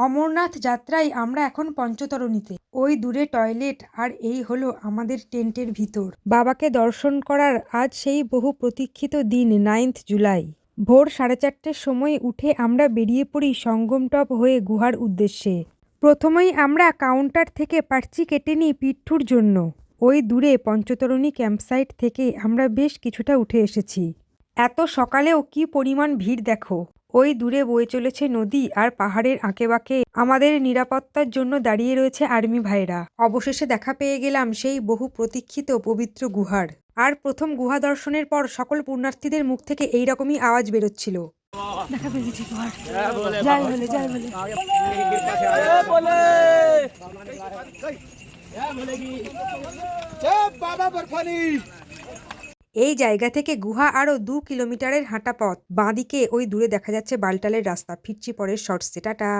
অমরনাথ যাত্রায় আমরা এখন পঞ্চতরণীতে। ওই দূরে টয়লেট আর এই হলো আমাদের টেন্টের ভিতর। বাবাকে দর্শন করার আজ সেই বহু প্রতীক্ষিত দিন 9th জুলাই। ভোর 4:30টার সময় উঠে আমরা বেরিয়ে পড়ি সঙ্গমটপ হয়ে গুহার উদ্দেশ্যে। প্রথমেই আমরা কাউন্টার থেকে পার্চি কেটে নিই পিট্ঠুর জন্য। ওই দূরে পঞ্চতরণী ক্যাম্পসাইট থেকে আমরা বেশ কিছুটা উঠে এসেছি। এত সকালেও কি পরিমাণ ভিড় দেখো। ওই দূরে বয়ে চলেছে নদী আর পাহাড়ের আঁকেবাঁকে আমাদের নিরাপত্তার জন্য দাঁড়িয়ে রয়েছে আর্মি ভাইরা। অবশেষে দেখা পেয়ে গেলাম সেই বহু প্রতীক্ষিত পবিত্র গুহার। আর প্রথম গুহা দর্শনের পর সকল পুণ্যার্থীদের মুখ থেকে এইরকমই আওয়াজ বেরোচ্ছিল, দেখা পেয়ে গেছি গুহার। জয় বলে জয় বলে। এই জায়গা থেকে গুহা আরও 2 কিলোমিটারের হাঁটা পথ। বাঁদিকে ওই দূরে দেখা যাচ্ছে বালটালের রাস্তা। ফিরছি পরের শর্টসে, টাটা।